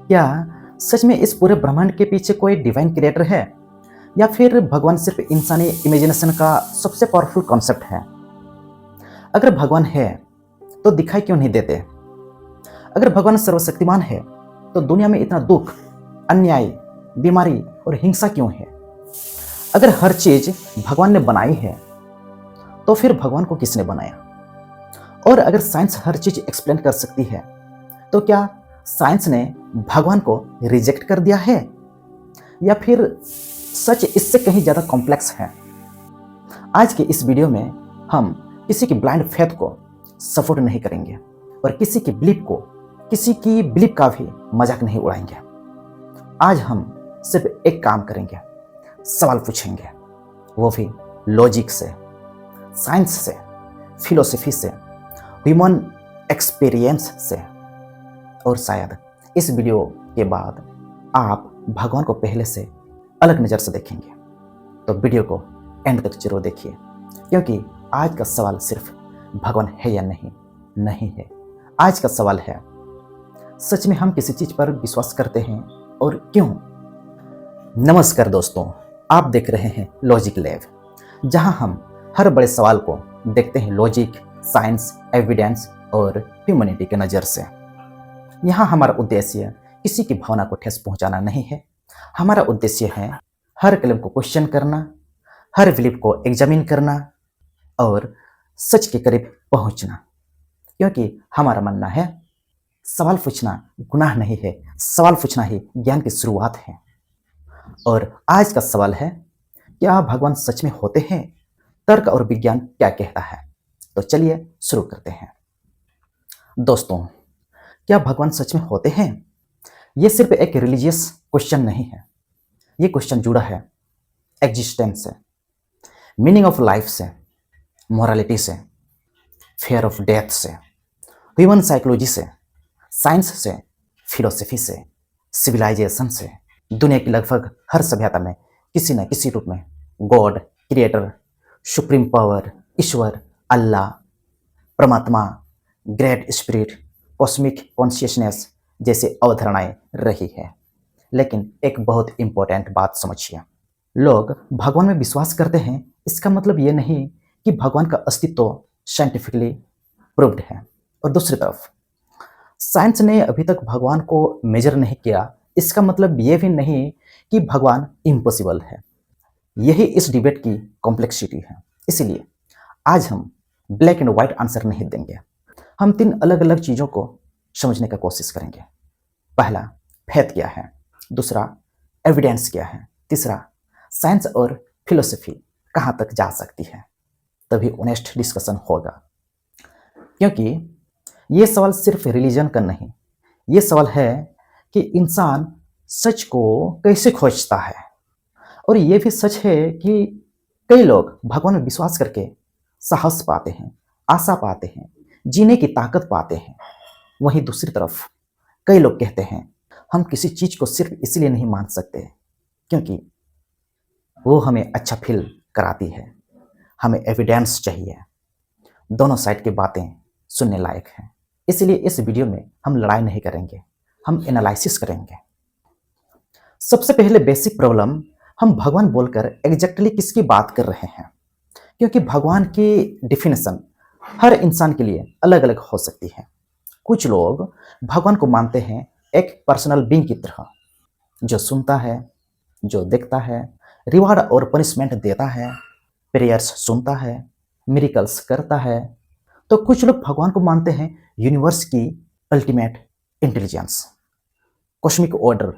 क्या सच में इस पूरे ब्रह्मांड के पीछे कोई डिवाइन क्रिएटर है, या फिर भगवान सिर्फ इंसानी इमेजिनेशन का सबसे पावरफुल कॉन्सेप्ट है? अगर भगवान है तो दिखाई क्यों नहीं देते? अगर भगवान सर्वशक्तिमान है तो दुनिया में इतना दुख, अन्याय, बीमारी और हिंसा क्यों है? अगर हर चीज भगवान ने बनाई है तो फिर भगवान को किसने बनाया? और अगर साइंस हर चीज एक्सप्लेन कर सकती है तो क्या साइंस ने भगवान को रिजेक्ट कर दिया है, या फिर सच इससे कहीं ज्यादा कॉम्प्लेक्स है? आज के इस वीडियो में हम किसी की ब्लाइंड फेथ को सपोर्ट नहीं करेंगे और किसी की बिलीफ का भी मजाक नहीं उड़ाएंगे। आज हम सिर्फ एक काम करेंगे, सवाल पूछेंगे, वो भी लॉजिक से, साइंस से, फिलोसफी से, ह्यूमन एक्सपीरियंस से। और शायद इस वीडियो के बाद आप भगवान को पहले से अलग नज़र से देखेंगे। तो वीडियो को एंड तक जरूर देखिए, क्योंकि आज का सवाल सिर्फ भगवान है या नहीं है। आज का सवाल है, सच में हम किसी चीज पर विश्वास करते हैं और क्यों? नमस्कार दोस्तों, आप देख रहे हैं लॉजिक लैब, जहां हम हर बड़े सवाल को देखते हैं लॉजिक, साइंस, एविडेंस और ह्यूमैनिटी के नज़र से। यहाँ हमारा उद्देश्य किसी की भावना को ठेस पहुंचाना नहीं है। हमारा उद्देश्य है हर क्लेम को क्वेश्चन करना, हर बिलीफ को एग्जामिन करना और सच के करीब पहुंचना। क्योंकि हमारा मानना है सवाल पूछना गुनाह नहीं है, सवाल पूछना ही ज्ञान की शुरुआत है। और आज का सवाल है, क्या भगवान सच में होते हैं? तर्क और विज्ञान क्या कहता है? तो चलिए शुरू करते हैं। दोस्तों, क्या भगवान सच में होते हैं? ये सिर्फ एक रिलीजियस क्वेश्चन नहीं है। ये क्वेश्चन जुड़ा है एग्जिस्टेंस से, मीनिंग ऑफ लाइफ से, मोरालिटी से, फेयर ऑफ डेथ से, ह्यूमन साइकोलॉजी से, साइंस से, फिलोसफी से, सिविलाइजेशन से। दुनिया की लगभग हर सभ्यता में किसी न किसी रूप में गॉड, क्रिएटर, सुप्रीम पावर, ईश्वर, अल्लाह, परमात्मा, ग्रेट स्पिरिट, कॉस्मिक कॉन्शियसनेस जैसे अवधारणाएं रही है। लेकिन एक बहुत इंपॉर्टेंट बात समझिए, लोग भगवान में विश्वास करते हैं, इसका मतलब ये नहीं कि भगवान का अस्तित्व साइंटिफिकली प्रूव्ड है। और दूसरी तरफ साइंस ने अभी तक भगवान को मेजर नहीं किया, इसका मतलब ये भी नहीं कि भगवान इम्पॉसिबल है। यही इस डिबेट की कॉम्प्लेक्सिटी है। इसलिए आज हम ब्लैक एंड व्हाइट आंसर नहीं देंगे, हम 3 अलग अलग चीज़ों को समझने का कोशिश करेंगे। पहला, फेथ क्या है, दूसरा, एविडेंस क्या है, तीसरा, साइंस और फिलोसफी कहाँ तक जा सकती है। तभी ऑनेस्ट डिस्कशन होगा। क्योंकि ये सवाल सिर्फ रिलीजन का नहीं, ये सवाल है कि इंसान सच को कैसे खोजता है। और ये भी सच है कि कई लोग भगवान में विश्वास करके साहस पाते हैं, आशा पाते हैं, जीने की ताकत पाते हैं। वहीं दूसरी तरफ कई लोग कहते हैं हम किसी चीज को सिर्फ इसलिए नहीं मान सकते क्योंकि वो हमें अच्छा फील कराती है, हमें एविडेंस चाहिए। दोनों साइड की बातें सुनने लायक हैं। इसलिए इस वीडियो में हम लड़ाई नहीं करेंगे, हम एनालिसिस करेंगे। सबसे पहले बेसिक प्रॉब्लम, हम भगवान बोलकर एग्जैक्टली किसकी बात कर रहे हैं? क्योंकि भगवान की डिफिनेशन हर इंसान के लिए अलग अलग हो सकती है। कुछ लोग भगवान को मानते हैं एक पर्सनल बीइंग की तरह, जो सुनता है, जो देखता है, रिवार्ड और पनिशमेंट देता है, प्रेयर्स सुनता है, मिरेकल्स करता है। तो कुछ लोग भगवान को मानते हैं यूनिवर्स की ultimate intelligence, cosmic order,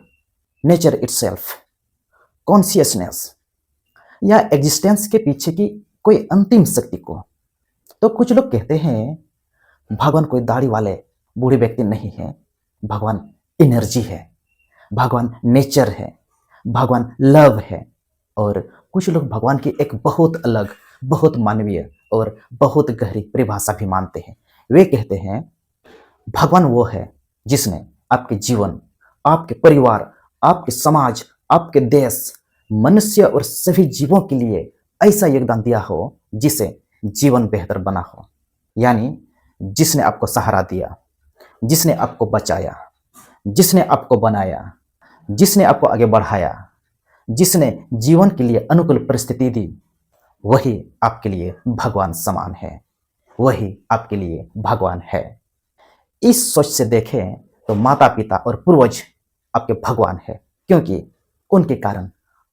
nature itself, consciousness या एग्जिस्टेंस के पीछे की कोई अंतिम शक्ति को। तो कुछ लोग कहते हैं भगवान कोई दाढ़ी वाले बूढ़े व्यक्ति नहीं है, भगवान एनर्जी है, भगवान नेचर है, भगवान लव है। और कुछ लोग भगवान की एक बहुत अलग, बहुत मानवीय और बहुत गहरी परिभाषा भी मानते हैं। वे कहते हैं भगवान वो है जिसने आपके जीवन, आपके परिवार, आपके समाज, आपके देश, मनुष्य और सभी जीवों के लिए ऐसा योगदान दिया हो जिसे जीवन बेहतर बना हो। यानी जिसने आपको सहारा दिया, जिसने आपको बचाया, जिसने आपको बनाया, जिसने आपको आगे बढ़ाया, जिसने जीवन के लिए अनुकूल परिस्थिति दी, वही आपके लिए भगवान समान है, वही आपके लिए भगवान है। इस सोच से देखें तो माता पिता और पूर्वज आपके भगवान है, क्योंकि उनके कारण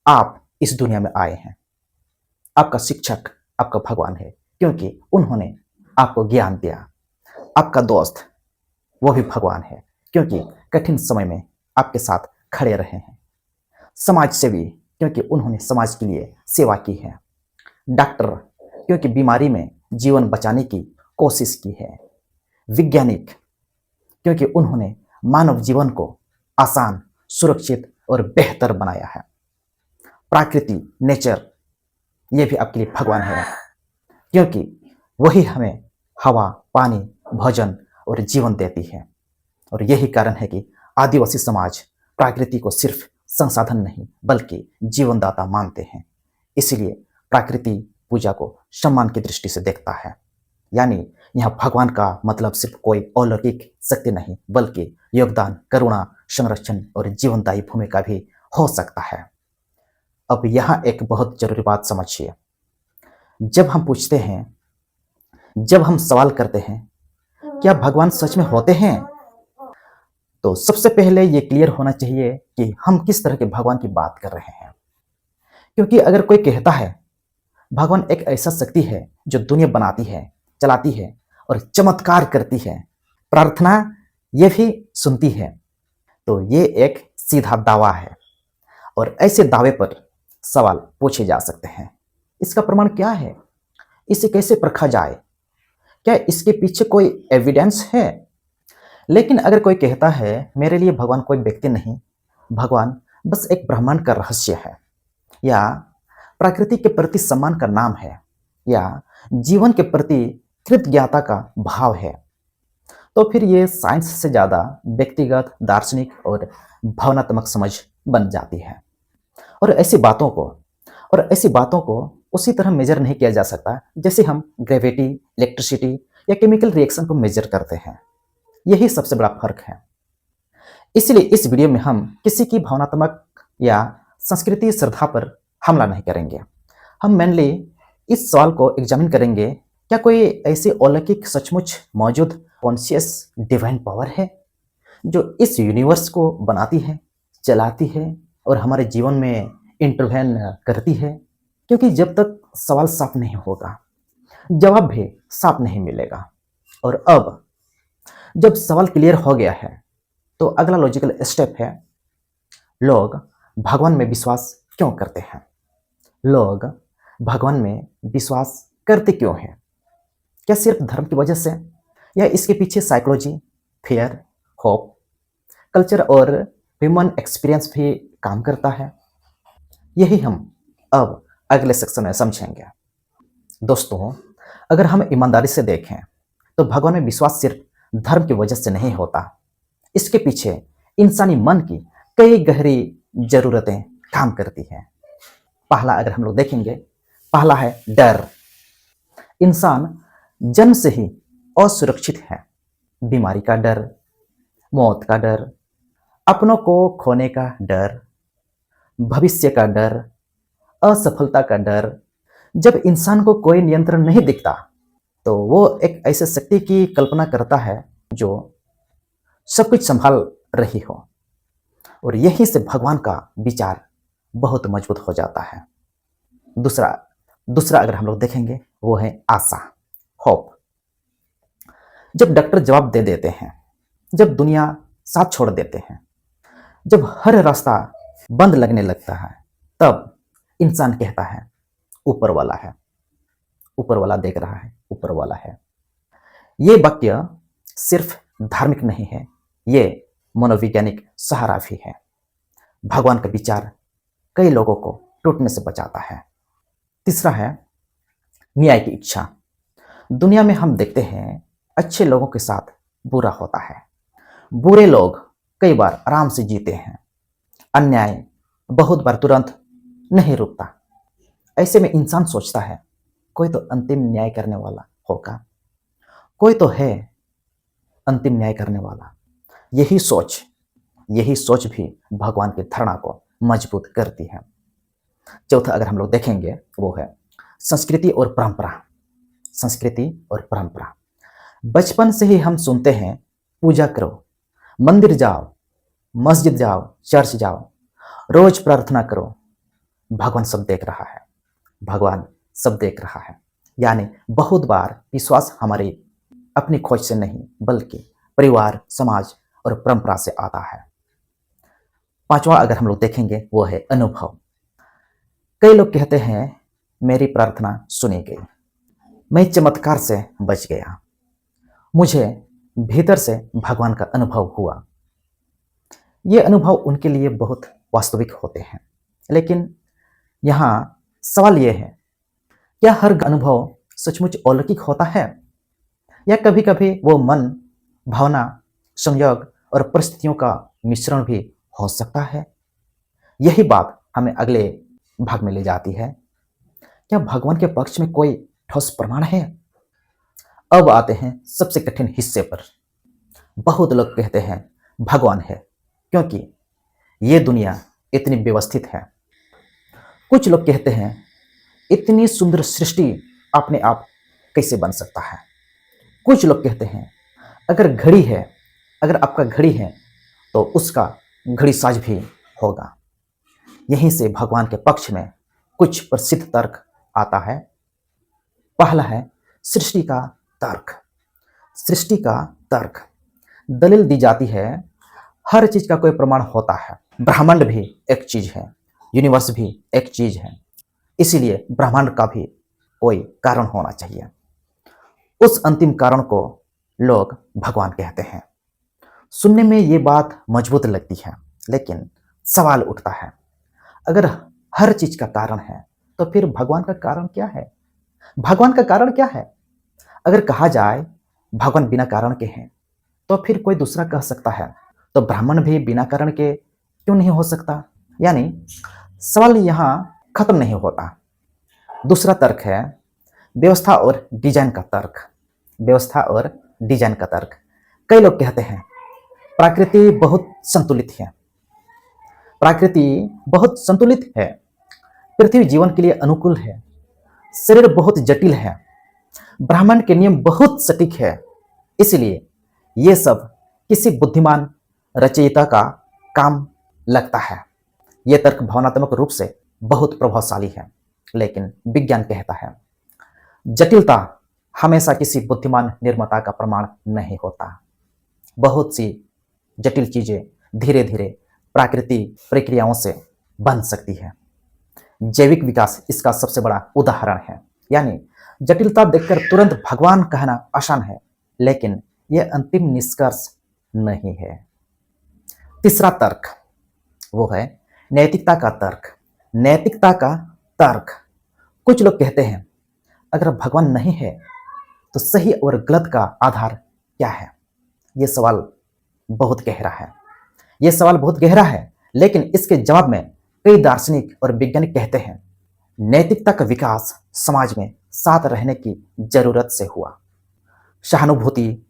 आप इस दुनिया में आए हैं। आपका शिक्षक आपका भगवान है, क्योंकि उन्होंने आपको ज्ञान दिया। आपका दोस्त वो भी भगवान है, क्योंकि कठिन समय में आपके साथ खड़े रहे हैं। समाज सेवी, क्योंकि उन्होंने समाज के लिए सेवा की है। डॉक्टर, क्योंकि बीमारी में जीवन बचाने की कोशिश की है। वैज्ञानिक, क्योंकि उन्होंने मानव जीवन को आसान, सुरक्षित और बेहतर बनाया है। प्रकृति, नेचर, ये भी आपके लिए भगवान है, क्योंकि वही हमें हवा, पानी, भोजन और जीवन देती है। और यही कारण है कि आदिवासी समाज प्रकृति को सिर्फ संसाधन नहीं बल्कि जीवनदाता मानते हैं। इसलिए प्रकृति पूजा को सम्मान की दृष्टि से देखता है। यानी यहाँ भगवान का मतलब सिर्फ कोई अलौकिक शक्ति नहीं बल्कि योगदान, करुणा, संरक्षण और जीवनदायी भूमिका भी हो सकता है। अब यहाँ एक बहुत जरूरी बात समझिए। जब हम पूछते हैं, जब हम सवाल करते हैं क्या भगवान सच में होते हैं, तो सबसे पहले ये क्लियर होना चाहिए कि हम किस तरह के भगवान की बात कर रहे हैं। क्योंकि अगर कोई कहता है भगवान एक ऐसा शक्ति है जो दुनिया बनाती है, चलाती है और चमत्कार करती है, प्रार्थना ये भी सुनती है, तो ये एक सीधा दावा है। और ऐसे दावे पर सवाल पूछे जा सकते हैं, इसका प्रमाण क्या है, इसे कैसे परखा जाए, क्या इसके पीछे कोई एविडेंस है। लेकिन अगर कोई कहता है मेरे लिए भगवान कोई व्यक्ति नहीं, भगवान बस एक ब्रह्मांड का रहस्य है, या प्रकृति के प्रति सम्मान का नाम है, या जीवन के प्रति कृतज्ञता का भाव है, तो फिर ये साइंस से ज़्यादा व्यक्तिगत, दार्शनिक और भावनात्मक समझ बन जाती है। और ऐसी बातों को उसी तरह मेजर नहीं किया जा सकता जैसे हम ग्रेविटी, इलेक्ट्रिसिटी या केमिकल रिएक्शन को मेजर करते हैं। यही सबसे बड़ा फर्क है। इसलिए इस वीडियो में हम किसी की भावनात्मक या संस्कृति श्रद्धा पर हमला नहीं करेंगे। हम मेनली इस सवाल को एग्जामिन करेंगे, क्या कोई ऐसी अलौकिक सचमुच मौजूद कॉन्शियस डिवाइन पावर है जो इस यूनिवर्स को बनाती है, चलाती है और हमारे जीवन में इंटरवेन करती है। क्योंकि जब तक सवाल साफ नहीं होगा, जवाब भी साफ नहीं मिलेगा। और अब जब सवाल क्लियर हो गया है, तो अगला लॉजिकल स्टेप है, लोग भगवान में विश्वास क्यों करते हैं? लोग भगवान में विश्वास करते क्यों हैं? क्या सिर्फ धर्म की वजह से, या इसके पीछे साइकोलॉजी, फियर, होप, कल्चर और ह्यूमन एक्सपीरियंस भी काम करता है? यही हम अब अगले सेक्शन में समझेंगे। दोस्तों, अगर हम ईमानदारी से देखें तो भगवान में विश्वास सिर्फ धर्म की वजह से नहीं होता। इसके पीछे इंसानी मन की कई गहरी जरूरतें काम करती हैं। पहला अगर हम लोग देखेंगे, पहला है डर। इंसान जन्म से ही असुरक्षित है। बीमारी का डर, मौत का डर, अपनों को खोने का डर, भविष्य का डर, असफलता का डर। जब इंसान को कोई नियंत्रण नहीं दिखता तो वो एक ऐसे शक्ति की कल्पना करता है जो सब कुछ संभाल रही हो। और यहीं से भगवान का विचार बहुत मजबूत हो जाता है। दूसरा अगर हम लोग देखेंगे, वो है आशा, होप। जब डॉक्टर जवाब दे देते हैं, जब दुनिया साथ छोड़ देते हैं, जब हर रास्ता बंद लगने लगता है, तब इंसान कहता है ऊपर वाला है, ऊपर वाला देख रहा है, ऊपर वाला है। ये वाक्य सिर्फ धार्मिक नहीं है, ये मनोवैज्ञानिक सहारा भी है। भगवान का विचार कई लोगों को टूटने से बचाता है। तीसरा है न्याय की इच्छा। दुनिया में हम देखते हैं अच्छे लोगों के साथ बुरा होता है, बुरे लोग कई बार आराम से जीते हैं, अन्याय बहुत बार तुरंत नहीं रुकता। ऐसे में इंसान सोचता है कोई तो अंतिम न्याय करने वाला होगा, कोई तो है अंतिम न्याय करने वाला। यही सोच यही सोच भी भगवान की धारणा को मजबूत करती है। चौथा अगर हम लोग देखेंगे वो है संस्कृति और परंपरा। संस्कृति और परंपरा, बचपन से ही हम सुनते हैं पूजा करो, मंदिर जाओ, मस्जिद जाओ, चर्च जाओ, रोज प्रार्थना करो, भगवान सब देख रहा है, भगवान सब देख रहा है। यानी बहुत बार विश्वास हमारी अपनी खोज से नहीं बल्कि परिवार, समाज और परंपरा से आता है। पांचवा अगर हम लोग देखेंगे वो है अनुभव। कई लोग कहते हैं मेरी प्रार्थना सुनी गई, मैं चमत्कार से बच गया, मुझे भीतर से भगवान का अनुभव हुआ। ये अनुभव उनके लिए बहुत वास्तविक होते हैं, लेकिन यहाँ सवाल ये है, क्या हर अनुभव सचमुच अलौकिक होता है या कभी कभी वो मन, भावना, संयोग और परिस्थितियों का मिश्रण भी हो सकता है? यही बात हमें अगले भाग में ले जाती है। क्या भगवान के पक्ष में कोई ठोस प्रमाण है? अब आते हैं सबसे कठिन हिस्से पर। बहुत लोग कहते हैं भगवान है क्योंकि ये दुनिया इतनी व्यवस्थित है। कुछ लोग कहते हैं इतनी सुंदर सृष्टि अपने आप कैसे बन सकता है। कुछ लोग कहते हैं अगर घड़ी है, अगर आपका घड़ी है तो उसका घड़ी साज भी होगा। यहीं से भगवान के पक्ष में कुछ प्रसिद्ध तर्क आता है। पहला है सृष्टि का तर्क। सृष्टि का तर्क, दलील दी जाती है हर चीज का कोई प्रमाण होता है। ब्रह्मांड भी एक चीज है, यूनिवर्स भी एक चीज है, इसीलिए ब्रह्मांड का भी कोई कारण होना चाहिए। उस अंतिम कारण को लोग भगवान कहते हैं। सुनने में ये बात मजबूत लगती है, लेकिन सवाल उठता है अगर हर चीज का कारण है तो फिर भगवान का कारण क्या है? भगवान का कारण क्या है? अगर कहा जाए भगवान बिना कारण के हैं तो फिर कोई दूसरा कह सकता है तो ब्राह्मण भी बिना कारण के क्यों नहीं हो सकता? यानी सवाल यहाँ खत्म नहीं होता। दूसरा तर्क है व्यवस्था और डिजाइन का तर्क। व्यवस्था और डिजाइन का तर्क, कई लोग कहते हैं प्रकृति बहुत संतुलित है, प्रकृति बहुत संतुलित है, पृथ्वी जीवन के लिए अनुकूल है, शरीर बहुत जटिल है, ब्रह्मांड के नियम बहुत सटीक है, इसलिए ये सब किसी बुद्धिमान रचयिता का काम लगता है। यह तर्क भावनात्मक रूप से बहुत प्रभावशाली है, लेकिन विज्ञान कहता है जटिलता हमेशा किसी बुद्धिमान निर्माता का प्रमाण नहीं होता। बहुत सी जटिल चीजें धीरे धीरे प्राकृतिक प्रक्रियाओं से बन सकती है। जैविक विकास इसका सबसे बड़ा उदाहरण है। यानी जटिलता देखकर तुरंत भगवान कहना आसान है, लेकिन यह अंतिम निष्कर्ष नहीं है। तीसरा तर्क वो है नैतिकता का तर्क। नैतिकता का तर्क, कुछ लोग कहते हैं अगर भगवान नहीं है तो सही और गलत का आधार क्या है? यह सवाल बहुत गहरा है। यह सवाल बहुत गहरा है, लेकिन इसके जवाब में कई दार्शनिक और वैज्ञानिक कहते हैं नैतिकता का विकास समाज में साथ रहने की जरूरत से हुआ। सहानुभूति,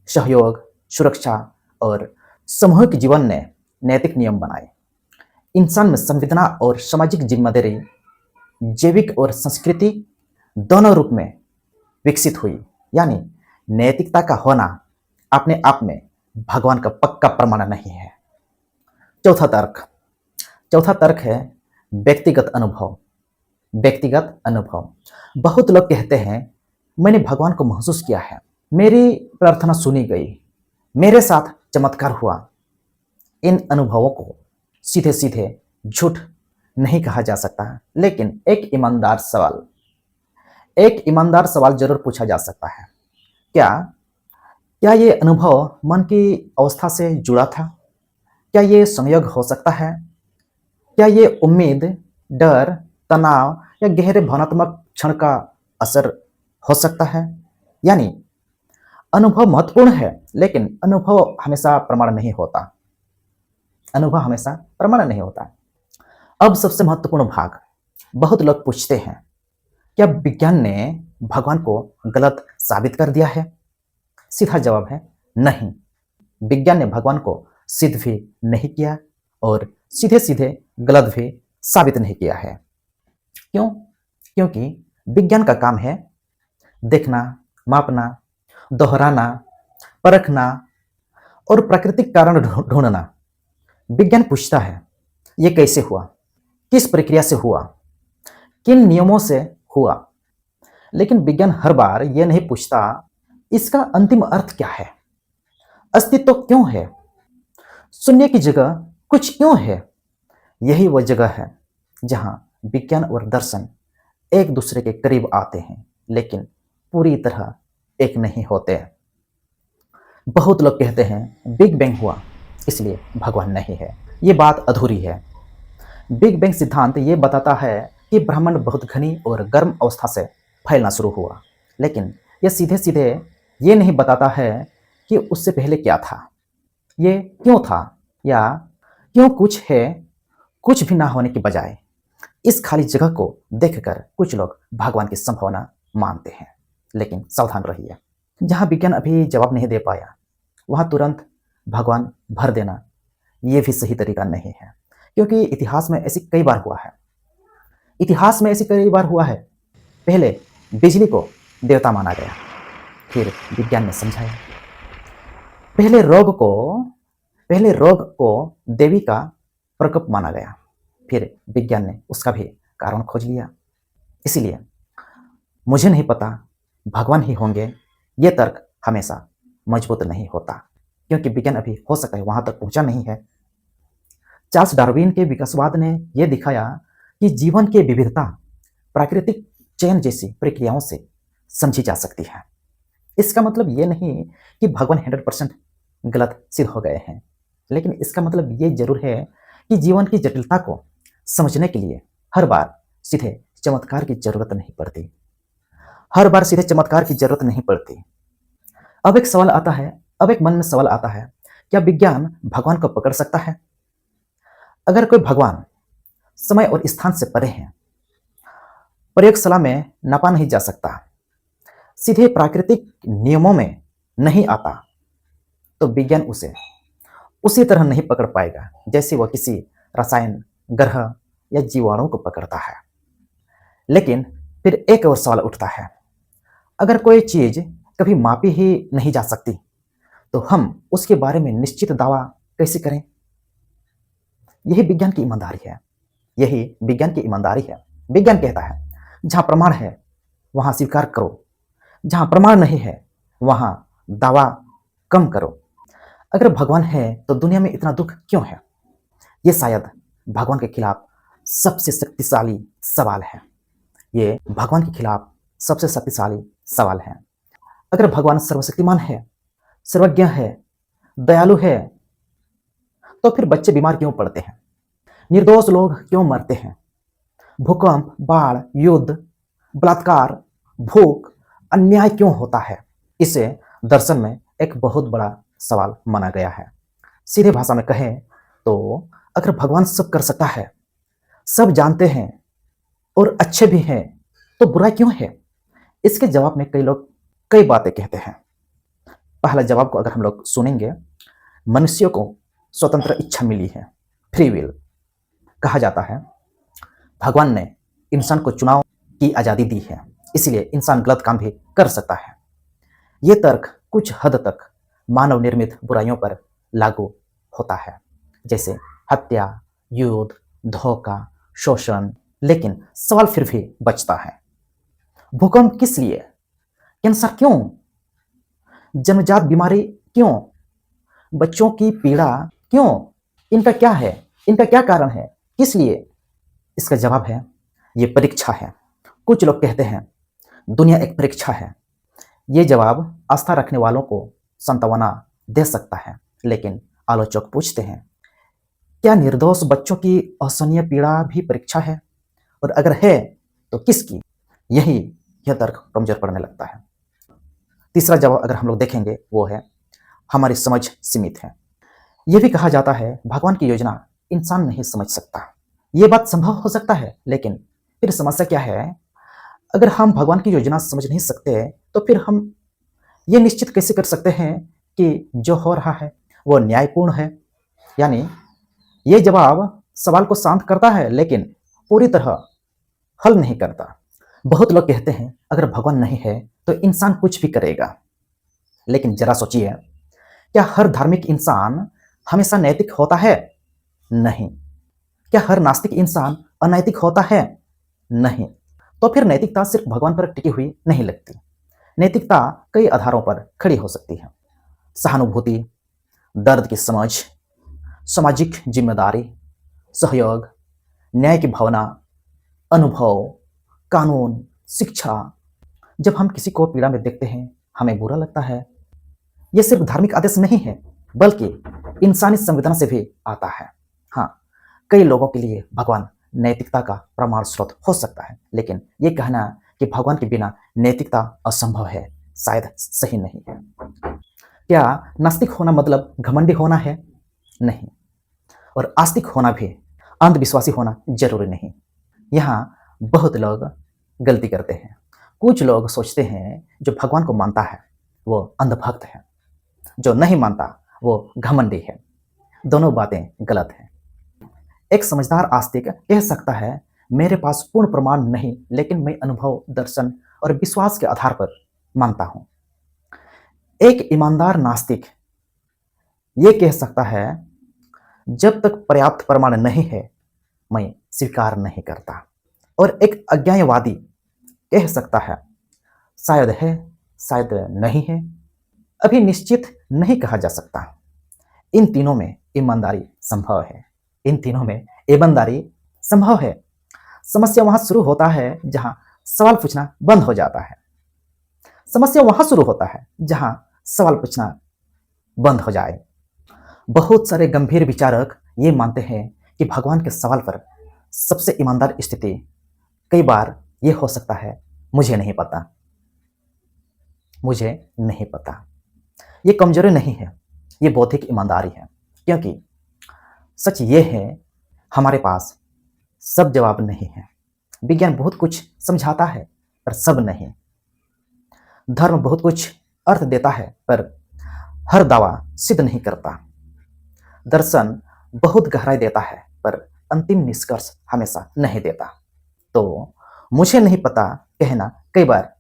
सहयोग, सुरक्षा और सामूहिक जीवन ने नैतिक नियम बनाए। इंसान में संवेदना और सामाजिक जिम्मेदारी जैविक और संस्कृति दोनों रूप में विकसित हुई। यानी नैतिकता का होना अपने आप में भगवान का पक्का प्रमाण नहीं है। चौथा तर्क है व्यक्तिगत अनुभव। व्यक्तिगत अनुभव, बहुत लोग कहते हैं मैंने भगवान को महसूस किया है, मेरी प्रार्थना सुनी गई, मेरे साथ चमत्कार हुआ। इन अनुभवों को सीधे सीधे झूठ नहीं कहा जा सकता, लेकिन एक ईमानदार सवाल जरूर पूछा जा सकता है। क्या ये अनुभव मन की अवस्था से जुड़ा था? क्या ये संयोग हो सकता है? क्या ये उम्मीद, डर, तनाव या गहरे भावनात्मक क्षण का असर हो सकता है? यानी अनुभव महत्वपूर्ण है, लेकिन अनुभव हमेशा प्रमाण नहीं होता। अनुभव हमेशा प्रमाण नहीं होता। अब सबसे महत्वपूर्ण भाग, बहुत लोग पूछते हैं क्या विज्ञान ने भगवान को गलत साबित कर दिया है? सीधा जवाब है नहीं। विज्ञान ने भगवान को सिद्ध भी नहीं किया और सीधे सीधे गलत भी साबित नहीं किया है। क्यों? क्योंकि विज्ञान का काम है देखना, मापना, दोहराना, परखना और प्राकृतिक कारण ढूंढना। विज्ञान पूछता है ये कैसे हुआ, किस प्रक्रिया से हुआ, किन नियमों से हुआ, लेकिन विज्ञान हर बार यह नहीं पूछता इसका अंतिम अर्थ क्या है, अस्तित्व क्यों है, शून्य की जगह कुछ क्यों है। यही वह जगह है जहां विज्ञान और दर्शन एक दूसरे के करीब आते हैं लेकिन पूरी तरह एक नहीं होते। बहुत लोग कहते हैं बिग बैंग हुआ इसलिए भगवान नहीं है। ये बात अधूरी है। बिग बैंग सिद्धांत ये बताता है कि ब्रह्मांड बहुत घनी और गर्म अवस्था से फैलना शुरू हुआ, लेकिन यह सीधे सीधे ये नहीं बताता है कि उससे पहले क्या था, ये क्यों था, या क्यों कुछ है कुछ भी ना होने के बजाय। इस खाली जगह को देखकर कुछ लोग भगवान की संभावना मानते हैं, लेकिन सावधान रहिए। जहां विज्ञान अभी जवाब नहीं दे पाया वहां तुरंत भगवान भर देना ये भी सही तरीका नहीं है, क्योंकि इतिहास में ऐसी कई बार हुआ है। इतिहास में ऐसी कई बार हुआ है। पहले बिजली को देवता माना गया, फिर विज्ञान ने समझाया। पहले रोग को देवी का प्रकोप माना गया, फिर विज्ञान ने उसका भी कारण खोज लिया। इसीलिए मुझे नहीं पता भगवान ही होंगे, ये तर्क हमेशा मजबूत नहीं होता, क्योंकि विज्ञान अभी हो सकता है वहां तक पहुंचा नहीं है। चार्ल्स डार्विन के विकासवाद ने यह दिखाया कि जीवन की विविधता प्राकृतिक चयन जैसी प्रक्रियाओं से समझी जा सकती है। इसका मतलब ये नहीं कि भगवान 100% गलत सिद्ध हो गए हैं, लेकिन इसका मतलब ये जरूर है कि जीवन की जटिलता को समझने के लिए हर बार सीधे चमत्कार की जरूरत नहीं पड़ती। अब एक मन में सवाल आता है, क्या विज्ञान भगवान को पकड़ सकता है? अगर कोई भगवान समय और स्थान से परे है, प्रयोगशाला में नापा नहीं जा सकता, सीधे प्राकृतिक नियमों में नहीं आता, तो विज्ञान उसे उसी तरह नहीं पकड़ पाएगा जैसे वह किसी रसायन, ग्रह या जीवाणु को पकड़ता है। लेकिन फिर एक और सवाल उठता है, अगर कोई चीज कभी मापी ही नहीं जा सकती तो हम उसके बारे में निश्चित दावा कैसे करें? यही विज्ञान की ईमानदारी है। विज्ञान कहता है जहां प्रमाण है वहां स्वीकार करो, जहां प्रमाण नहीं है वहां दावा कम करो। अगर भगवान है तो दुनिया में इतना दुख क्यों है? यह शायद भगवान के खिलाफ सबसे शक्तिशाली सवाल है। अगर भगवान सर्वशक्तिमान है, सर्वज्ञ है, दयालु है, तो फिर बच्चे बीमार क्यों पड़ते हैं? निर्दोष लोग क्यों मरते हैं? भूकंप, बाढ़, युद्ध, बलात्कार, भूख, अन्याय क्यों होता है? इसे दर्शन में एक बहुत बड़ा सवाल माना गया है। सीधे भाषा में कहें तो अगर भगवान सब कर सकता है, सब जानते हैं और अच्छे भी हैं, तो बुरा क्यों है? इसके जवाब में कई लोग कई बातें कहते हैं। पहला जवाब को अगर हम लोग सुनेंगे, मनुष्यों को स्वतंत्र इच्छा मिली है, फ्री विल। कहा जाता है भगवान ने इंसान को चुनाव की आज़ादी दी है, इसलिए इंसान गलत काम भी कर सकता है। ये तर्क कुछ हद तक मानव निर्मित बुराइयों पर लागू होता है, जैसे हत्या, युद्ध, धोखा, शोषण। लेकिन सवाल फिर भी बचता है, भूकंप किस लिए? कैंसर क्यों? जन्मजात बीमारी क्यों? बच्चों की पीड़ा क्यों? इनका क्या है? इनका क्या कारण है? किस लिए? इसका जवाब है ये परीक्षा है। कुछ लोग कहते हैं दुनिया एक परीक्षा है। ये जवाब आस्था रखने वालों को सांत्वना दे सकता है, लेकिन आलोचक पूछते हैं क्या निर्दोष बच्चों की असहनीय पीड़ा भी परीक्षा है? और अगर है तो किसकी? यह तर्क कमजोर पड़ने लगता है। तीसरा जवाब अगर हम लोग देखेंगे वो है हमारी समझ सीमित है। यह भी कहा जाता है भगवान की योजना इंसान नहीं समझ सकता। ये बात संभव हो सकता है, लेकिन फिर समस्या क्या है? अगर हम भगवान की योजना समझ नहीं सकते तो फिर हम ये निश्चित कैसे कर सकते हैं कि जो हो रहा है वो न्यायपूर्ण है? यानी ये जवाब सवाल को शांत करता है लेकिन पूरी तरह हल नहीं करता। बहुत लोग कहते हैं अगर भगवान नहीं है तो इंसान कुछ भी करेगा, लेकिन जरा सोचिए, क्या हर धार्मिक इंसान हमेशा नैतिक होता है? नहीं। क्या हर नास्तिक इंसान अनैतिक होता है? नहीं। तो फिर नैतिकता सिर्फ भगवान पर टिकी हुई नहीं लगती। नैतिकता कई आधारों पर खड़ी हो सकती है। सहानुभूति, दर्द की समझ, सामाजिक जिम्मेदारी, सहयोग, न्याय की भावना, अनुभव, कानून, शिक्षा। जब हम किसी को पीड़ा में देखते हैं, हमें बुरा लगता है। यह सिर्फ धार्मिक आदेश नहीं है, बल्कि इंसानी संवेदना से भी आता है। हाँ, कई लोगों के लिए भगवान नैतिकता का प्रमाण स्रोत हो सकता है, लेकिन ये कहना कि भगवान के बिना नैतिकता असंभव है, शायद सही नहीं है। क्या नास्तिक होना मतलब घमंडी होना है? नहीं। और आस्तिक होना भी अंधविश्वासी होना जरूरी नहीं। यहाँ बहुत लोग गलती करते हैं। कुछ लोग सोचते हैं जो भगवान को मानता है वो अंधभक्त है, जो नहीं मानता वो घमंडी है। दोनों बातें गलत हैं। एक समझदार आस्तिक कह सकता है, मेरे पास पूर्ण प्रमाण नहीं, लेकिन मैं अनुभव, दर्शन और विश्वास के आधार पर मानता हूं। एक ईमानदार नास्तिक ये कह सकता है, जब तक पर्याप्त प्रमाण नहीं है मैं स्वीकार नहीं करता। और एक अज्ञायवादी कह सकता है, शायद है, शायद नहीं है, अभी निश्चित नहीं कहा जा सकता। इन तीनों में ईमानदारी संभव है। इन तीनों में ईमानदारी संभव है। समस्या वहां शुरू होता है जहां सवाल पूछना बंद हो जाता है। समस्या वहां शुरू होता है जहां सवाल पूछना बंद हो जाए। बहुत सारे गंभीर विचारक ये मानते हैं कि भगवान के सवाल पर सबसे ईमानदार स्थिति कई बार ये हो सकता है, मुझे नहीं पता। मुझे नहीं पता। ये कमजोरी नहीं है, ये बौद्धिक ईमानदारी है। क्योंकि सच ये है, हमारे पास सब जवाब नहीं है। विज्ञान बहुत कुछ समझाता है पर सब नहीं। धर्म बहुत कुछ अर्थ देता है पर हर दावा सिद्ध नहीं करता। दर्शन बहुत गहराई देता है पर अंतिम निष्कर्ष हमेशा नहीं देता। तो मुझे नहीं पता कहना कई बार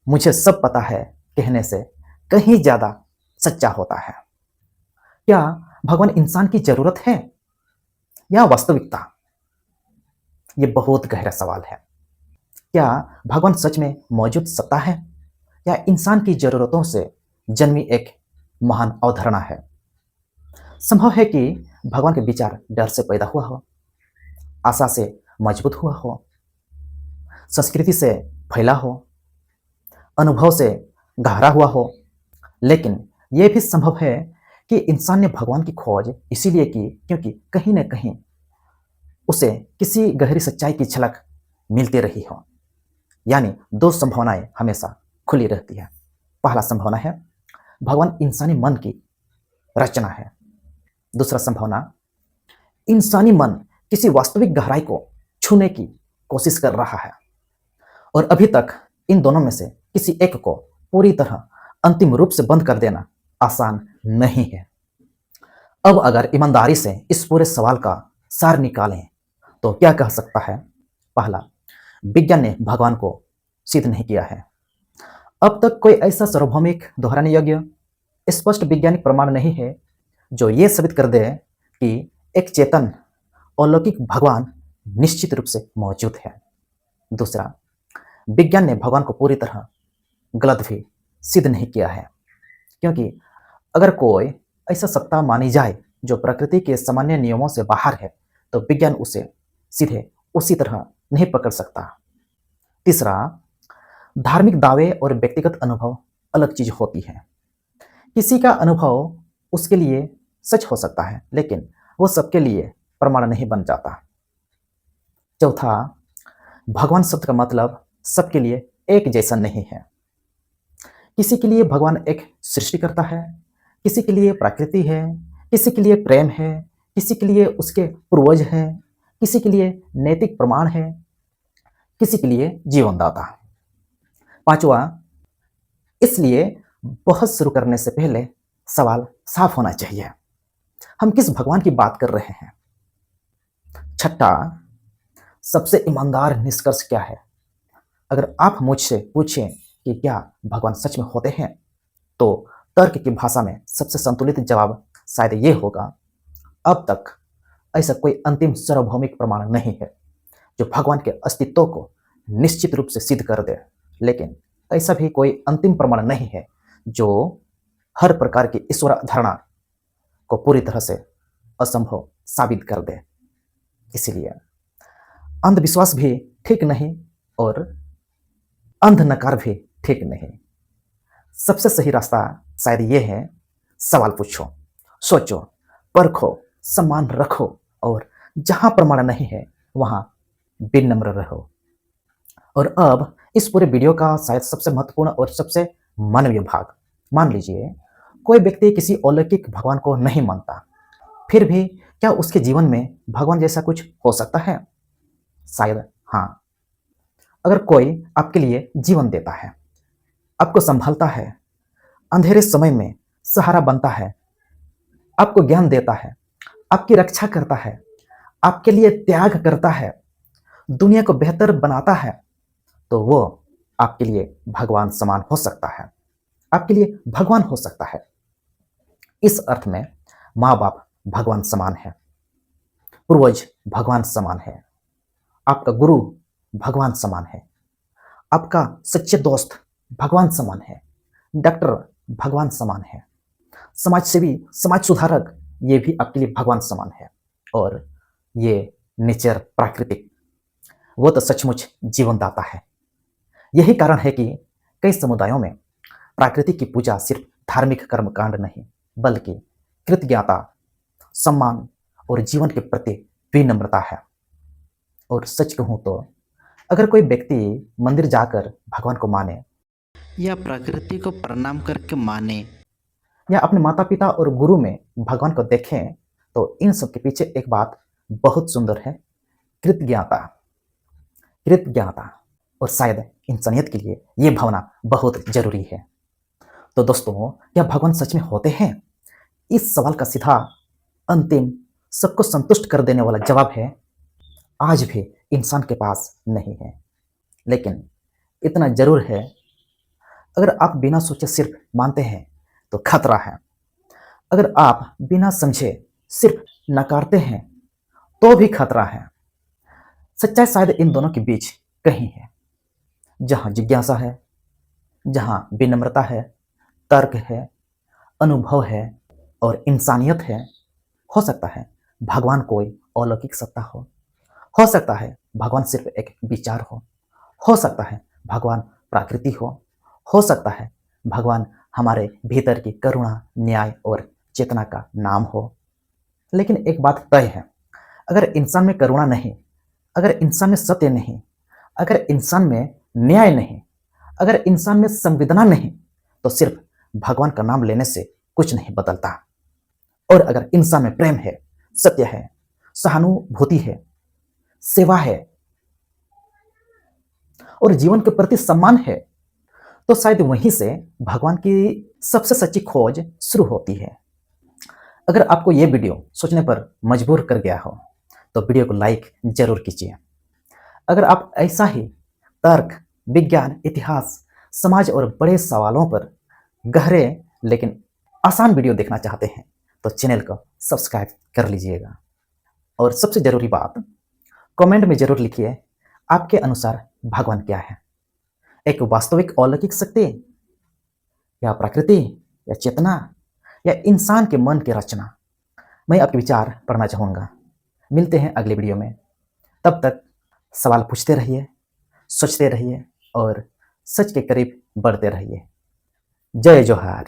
मुझे सब पता है कहने से कहीं ज्यादा सच्चा होता है। क्या भगवान इंसान की जरूरत है या वास्तविकता? ये बहुत गहरा सवाल है। क्या भगवान सच में मौजूद सत्ता है या इंसान की जरूरतों से जन्मी एक महान अवधारणा है? संभव है कि भगवान के विचार डर से पैदा हुआ हो, आशा से मजबूत हुआ हो, संस्कृति से फैला हो, अनुभव से गहरा हुआ हो। लेकिन यह भी संभव है कि इंसान ने भगवान की खोज इसीलिए की क्योंकि कहीं न कहीं उसे किसी गहरी सच्चाई की झलक मिलती रही हो। यानी दो संभावनाएं हमेशा खुली रहती है। पहला संभावना है भगवान इंसानी मन की रचना है। दूसरा संभावना, इंसानी मन किसी वास्तविक गहराई को छूने की कोशिश कर रहा है और अभी तक इन दोनों में से किसी एक को पूरी तरह अंतिम रूप से बंद कर देना आसान नहीं है। अब अगर ईमानदारी से इस पूरे सवाल का सार निकालें तो क्या कह सकता है? पहला, विज्ञान ने भगवान को सिद्ध नहीं किया है। अब तक कोई ऐसा सार्वभौमिक दोहराने योग्य स्पष्ट वैज्ञानिक प्रमाण नहीं है जो ये साबित कर दे कि एक चेतन अलौकिक भगवान निश्चित रूप से मौजूद है। दूसरा, विज्ञान ने भगवान को पूरी तरह गलत भी सिद्ध नहीं किया है, क्योंकि अगर कोई ऐसा सत्ता मानी जाए जो प्रकृति के सामान्य नियमों से बाहर है तो विज्ञान उसे सीधे उसी तरह नहीं पकड़ सकता। तीसरा, धार्मिक दावे और व्यक्तिगत अनुभव अलग चीज होती है। किसी का अनुभव उसके लिए सच हो सकता है, लेकिन वो सबके लिए प्रमाण नहीं बन जाता। चौथा, भगवान शब्द का मतलब सबके लिए एक जैसा नहीं है। किसी के लिए भगवान एक सृष्टिकर्ता है, किसी के लिए प्रकृति है, किसी के लिए प्रेम है, किसी के लिए उसके पूर्वज है, किसी के लिए नैतिक प्रमाण है, किसी के लिए जीवनदाता। पांचवा, इसलिए बहस शुरू करने से पहले सवाल साफ होना चाहिए। हम किस भगवान की बात कर रहे हैं? छठा, सबसे ईमानदार निष्कर्ष क्या है? अगर आप मुझसे पूछें कि क्या भगवान सच में होते हैं, तो तर्क की भाषा में सबसे संतुलित जवाब शायद ये होगा, अब तक ऐसा कोई अंतिम सार्वभौमिक प्रमाण नहीं है जो भगवान के अस्तित्व को निश्चित रूप से सिद्ध कर दे। लेकिन ऐसा भी कोई अंतिम प्रमाण नहीं है जो हर प्रकार की ईश्वर धारणा को पूरी तरह से असंभव साबित कर दे। इसलिए अंधविश्वास भी ठीक नहीं और अंध नकार भी ठीक नहीं। सबसे सही रास्ता शायद ये है, सवाल पूछो, सोचो, परखो, सम्मान रखो और जहां प्रमाण नहीं है वहां विनम्र रहो। और अब इस पूरे वीडियो का शायद सबसे महत्वपूर्ण और सबसे मानवीय भाग, मान लीजिए कोई व्यक्ति किसी अलौकिक भगवान को नहीं मानता, फिर भी क्या उसके जीवन में भगवान जैसा कुछ हो सकता है? शायद हाँ। अगर कोई आपके लिए जीवन देता है, आपको संभालता है, अंधेरे समय में सहारा बनता है, आपको ज्ञान देता है, आपकी रक्षा करता है, आपके लिए त्याग करता है, दुनिया को बेहतर बनाता है, तो वो आपके लिए भगवान समान हो सकता है, आपके लिए भगवान हो सकता है। इस अर्थ में माँ बाप भगवान समान है, पूर्वज भगवान समान है, आपका गुरु भगवान समान है, आपका सच्चे दोस्त भगवान समान है, डॉक्टर भगवान समान है, समाज सेवी, समाज सुधारक, ये भी आपके लिए भगवान समान है। और ये नेचर, प्राकृतिक, वो तो सचमुच जीवनदाता है। यही कारण है कि कई समुदायों में प्रकृति की पूजा सिर्फ धार्मिक कर्मकांड नहीं, बल्कि कृतज्ञता, सम्मान और जीवन के प्रति विनम्रता है। और सच कहूँ तो अगर कोई व्यक्ति मंदिर जाकर भगवान को माने या प्रकृति को प्रणाम करके माने या अपने माता पिता और गुरु में भगवान को देखें, तो इन सब के पीछे एक बात बहुत सुंदर है, कृतज्ञता। कृतज्ञता और शायद इंसानियत के लिए ये भावना बहुत जरूरी है। तो दोस्तों, क्या भगवान सच में होते हैं? इस सवाल का सीधा, अंतिम, सबको संतुष्ट कर देने वाला जवाब है, आज भी इंसान के पास नहीं है। लेकिन इतना जरूर है, अगर आप बिना सोचे सिर्फ मानते हैं तो खतरा है। अगर आप बिना समझे सिर्फ नकारते हैं तो भी खतरा है। सच्चाई शायद इन दोनों के बीच कहीं है, जहां जिज्ञासा है, जहां विनम्रता है, तर्क है, अनुभव है और इंसानियत है। हो सकता है भगवान कोई अलौकिक सत्ता हो सकता है भगवान सिर्फ एक विचार हो सकता है भगवान प्रकृति हो सकता है भगवान हमारे भीतर की करुणा, न्याय और चेतना का नाम हो। लेकिन एक बात तय है, अगर इंसान में करुणा नहीं, अगर इंसान में सत्य नहीं, अगर इंसान में न्याय नहीं, अगर इंसान में संवेदना नहीं, तो सिर्फ भगवान का नाम लेने से कुछ नहीं बदलता। और अगर इंसान में प्रेम है, सत्य है, सहानुभूति है, सेवा है और जीवन के प्रति सम्मान है, तो शायद वहीं से भगवान की सबसे सच्ची खोज शुरू होती है। अगर आपको यह वीडियो सोचने पर मजबूर कर गया हो तो वीडियो को लाइक जरूर कीजिए। अगर आप ऐसा ही तर्क, विज्ञान, इतिहास, समाज और बड़े सवालों पर गहरे लेकिन आसान वीडियो देखना चाहते हैं तो चैनल को सब्सक्राइब कर लीजिएगा। और सबसे जरूरी बात, कमेंट में जरूर लिखिए, आपके अनुसार भगवान क्या है? एक वास्तविक अलौकिक शक्ति, या प्रकृति, या चेतना, या इंसान के मन की रचना? मैं आपके विचार पढ़ना चाहूँगा। मिलते हैं अगले वीडियो में। तब तक सवाल पूछते रहिए, सोचते रहिए और सच के करीब बढ़ते रहिए। जय जोहार।